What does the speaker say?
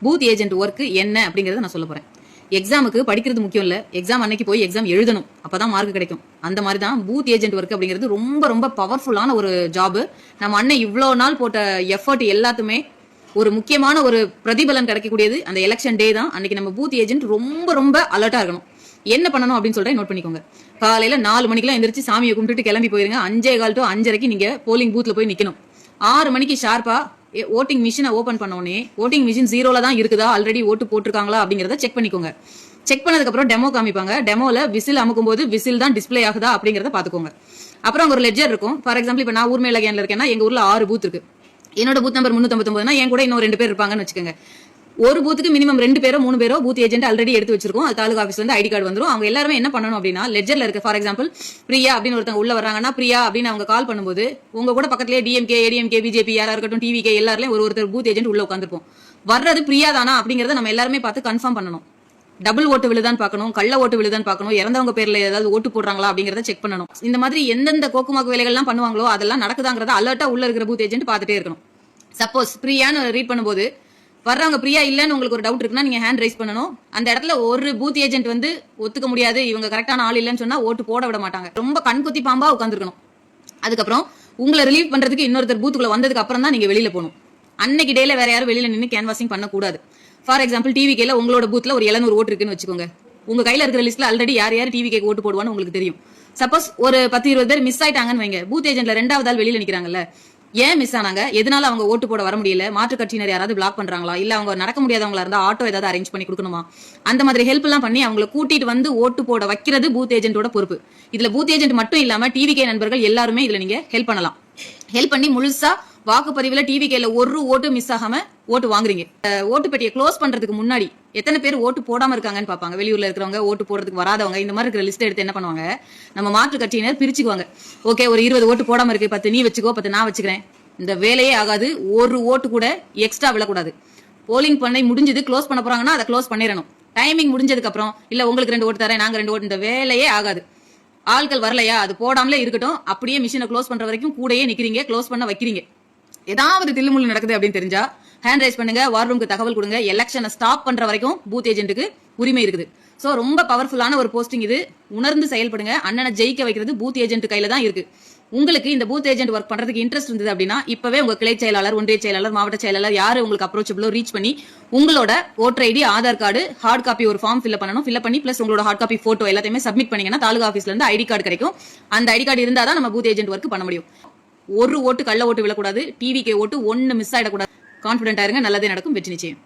Booth agent work என்ன அப்படிங்கறத நான் சொல்ல போறேன். எக்ஸாமுக்கு படிக்கிறது முக்கியம் இல்ல, எக்ஸாம் அன்னைக்கு போய் எக்ஸாம் எழுதணும், அப்பதான் மார்க் கிடைக்கும். அந்த மாதிரி தான் பூத் ஏஜென்ட் ஒர்க் அப்படிங்கிறது ரொம்ப ரொம்ப பவர்ஃபுல்லான ஒரு ஜாப். நம்ம அண்ணன் இவ்வளவு நாள் போட்ட எஃபர்ட் எல்லாத்துமே ஒரு முக்கியமான ஒரு பிரதிபலன் கிடைக்கக்கூடியது அந்த எலெக்ஷன் டே தான். அன்னைக்கு நம்ம பூத் ஏஜென்ட் ரொம்ப ரொம்ப அலர்ட்டா இருக்கணும். என்ன பண்ணணும் அப்படின்னு சொல்றேன், நோட் பண்ணிக்கோங்க. காலையில 4 மணிக்கெல்லாம் எந்திரிச்சு சாமியை கும்பிட்டுட்டு கிளம்பி போயிருங்க. 5:15 to 5:30 நீங்க போலிங் பூத்ல போய் நிக்கணும். 6 மணிக்கு ஷார்ப்பா ஓட்டிங் மிஷினை ஓபன் பண்ண உடனே ஓட்டிங் மிஷின் 0ல தான் இருக்குதா, ஆல்ரெடி ஓட்டு போட்டிருக்காங்களா அப்படிங்கறத செக் பண்ணிக்கோங்க. செக் பண்ணதுக்கு அப்புறம் டெமோ காமிப்பாங்க. டெமோல விசில் அமுக்கும் போது விசில் தான் டிஸ்பிளே ஆகுதா அப்படிங்கறத பாத்துக்கோங்க. அப்புறம் அங்க ஒரு லெட்ஜர் இருக்கும். ஃபார் எக்ஸாம்பிள் இப்ப நான் ஊர்மேல கேன்ல இருக்கேன்னா எங்க ஊர்ல 6 பூத் இருக்கு. என்னோட பூத் நம்பர் 359 என் கூட இன்னும் 2 பேர் இருப்பாங்கன்னு வச்சுக்கோங்க. ஒரு பூத்துக்கு மினிமம் 2 பேரோ 3 பேரோ பூத் ஏஜென்ட் ஆல்ரெடி எடுத்து வச்சிருக்கோம். அது தாலுகா ஆஃபீஸ்ல இருந்து ஐடி கார்டு வந்துரும். அவங்க எல்லாரும் என்ன பண்ணணும் அப்படின்னா, லெட்ஜர்ல இருக்க ஃபார் எக்ஸாம்பிள் பிரியா அப்படின்னு ஒருத்தங்க உள்ள வர்றாங்கன்னா, பிரியா அப்படின்னு அவங்க கால் பண்ணும்போது உங்க கூட பக்கத்துலயே டிஎம்கே, ஏடிஎம்கே, பிஜேபி யாரா இருக்கட்டும், டிவிகே எல்லாருலயும் ஒருத்தர் பூத் ஏஜென்ட் உள்ள உட்காந்துருப்போம். வர்றது பிரியா தானா அப்படிங்கறத நம்ம எல்லாருமே பார்த்து கன்ஃபார்ம் பண்ணணும். டபுள் ஓட்டு விழுதான்னு பார்க்கணும், கள்ள ஓட்டு விழுதான்னு பார்க்கணும், இறந்தவங்க பேர்ல ஏதாவது ஓட்டு போடுறாங்களா அப்படிங்கறத செக் பண்ணணும். இந்த மாதிரி எந்தெந்த கோக்குமாக்கு வேலைகள்லாம் பண்ணுவாங்களோ அதெல்லாம் நடக்குதாங்கிறத அலர்ட்டா உள்ள இருக்கிற பூத் ஏஜென்ட் பார்த்துட்டே இருக்கணும். சப்போஸ் பிரியான்னு ரீட் பண்ணும்போது வர்றவங்க பிரியா இல்லன்னு உங்களுக்கு ஒரு டவுட் இருக்குன்னா நீங்க ஹேண்ட் ரைஸ் பண்ணணும். அந்த இடத்துல ஒரு பூத் ஏஜென்ட் வந்து ஒத்துக்க முடியாது, இவங்க கரெக்டான ஆள் இல்லன்னு சொன்னா ஓட்டு போட விட மாட்டாங்க. ரொம்ப கண்குத்தி பாம்பா உட்காந்துருக்கணும். அதுக்கப்புறம் உங்களை ரிலீவ் பண்றதுக்கு இன்னொருத்தர் பூத்துக்குள்ள வந்ததுக்கு அப்புறம் தான் நீங்க வெளியில போகணும். அன்னைக்கு டேல வேற யாரும் வெளியில நின்று கேன்வாசிங் பண்ணக்கூடாது. ஃபார் எக்ஸாம்பிள் டிவிகேல உங்களோட பூத்ல ஒரு 700 ஓட்டு இருக்குன்னு வச்சுக்கோங்க. உங்க கையில இருக்கிற லிஸ்ட்ல ஆல்ரெடி யார் யார் டிவிகேக்கு ஓட்டு போடுவான்னு உங்களுக்கு தெரியும். சப்போஸ் ஒரு 10-20 பேர் மிஸ் ஆயிட்டாங்கன்னு வைங்க, பூத் ஏஜென்ட்ல 2வது ஆள் வெளியில நிக்கிறாங்கல்ல, ஏன் மிஸ் ஆனாங்க, எதனால அவங்க ஓட்டு போட வர முடியல, மாற்று கட்சியினர் யாராவது பிளாக் பண்றாங்களா, இல்ல அவங்க நடக்க முடியாதவங்களா இருந்தா ஆட்டோ ஏதாவது அரேஞ்ச் பண்ணி கொடுக்கணுமா, அந்த மாதிரி ஹெல்ப் எல்லாம் பண்ணி அவங்களை கூட்டிட்டு வந்து ஓட்டு போட வைக்கிறது பூத் ஏஜென்ட்டோட பொறுப்பு. இதுல பூத் ஏஜென்ட் மட்டும் இல்லாம டிவிகே நண்பர்கள் எல்லாருமே இதுல நீங்க ஹெல்ப் பண்ணலாம். ஹெல்ப் பண்ணி முழுசா வாக்குப்பதிவுல டிவிகேல ஒரு ஓட்டு மிஸ் ஆகாம ஓட்டு வாங்குறீங்க. ஓட்டு பெட்டியை க்ளோஸ் பண்றதுக்கு முன்னாடி எத்தனை பேர் ஓட்டு போடாம இருக்காங்கன்னு பாப்பாங்க. வெளியூர்ல இருக்கிறவங்க, ஓட்டு போடுறதுக்கு வராதவங்க, இந்த மாதிரி இருக்கிற லிஸ்ட் எடுத்து என்ன பண்ணுவாங்க, நம்ம மாற்று கட்சியினர் பிரிச்சுக்குவாங்க. ஓகே, ஒரு 20 ஓட்டு போடாம இருக்கு, 10 நீ வச்சுக்கோ, 10 நான் வச்சுக்கிறேன். இந்த வேலையே ஆகாது. ஒரு ஓட்டு கூட எக்ஸ்ட்ரா விழக்கூடாது. போலிங் பண்ணி முடிஞ்சது, க்ளோஸ் பண்ண போறாங்கன்னா அதை க்ளோஸ் பண்ணிடணும். டைமிங் முடிஞ்சதுக்கு அப்புறம் இல்ல உங்களுக்கு 2 ஓட்டு தரேன், நாங்க 2 ஓட்டு, இந்த வேலையே ஆகாது. ஆட்கள் வரலையா, அது போடாமலே இருக்கட்டும். அப்படியே மிஷினை க்ளோஸ் பண்ற வரைக்கும் கூடயே நிக்கிறீங்க, க்ளோஸ் பண்ண வைக்கிறீங்க. ஏதாவது தில்லுமுள்ளு நடக்குது அப்படின்னு தெரிஞ்சா ஹேண்ட் ரைஸ் பண்ணுங்க, வார் ரூமுக்கு தகவல் கொடுங்க. எலெக்ஷனை ஸ்டாப் பண்ற வரைக்கும் பூத் ஏஜென்ட்டுக்கு உரிமை இருக்குது. சோ ரொம்ப பவர்ஃபுல்லான ஒரு போஸ்டிங் இது. உணர்ந்து செயல்படுங்க. அண்ணனை ஜெயிக்க வைக்கிறது பூத் ஏஜென்ட் கையில தான் இருக்கு. உங்களுக்கு இந்த பூத் ஏஜென்ட் ஒர்க் பண்றதுக்கு இன்ட்ரெஸ்ட் இருந்தது அப்படின்னா இப்பவே உங்க கிளை செயலாளர், ஒன்றிய செயலாளர், மாவட்ட செயலாளர் யாரு உங்களுக்கு அப்ரோச்சபிளோ ரீச் பண்ணி உங்களோட voter ID, Aadhaar card, hard copy ஒரு ஃபார்ம் ஃபில் பண்ணணும். ஃபில் பண்ணி பிளஸ் உங்களோட ஹார்ட் காப்பி போட்டோ எல்லாத்தையுமே சப்மிட் பண்ணீங்கன்னா தாலுகா ஆஃபீஸ்ல இருந்து ஐடி கார்டு கிடைக்கும். அந்த ஐடி கார்டு இருந்தா தான் நம்ம பூத் ஏஜென்ட் ஒர்க் பண்ண முடியும். ஒரு ஓட்டு கள்ள ஓட்டு விழக்கூடாது, டிவிகே ஓட்டு 1 மிஸ் ஆயிடக்கூடாது. கான்பிடென்ட் ஆயிருங்க, நல்லதே நடக்கும், வெற்றி நிச்சயம்.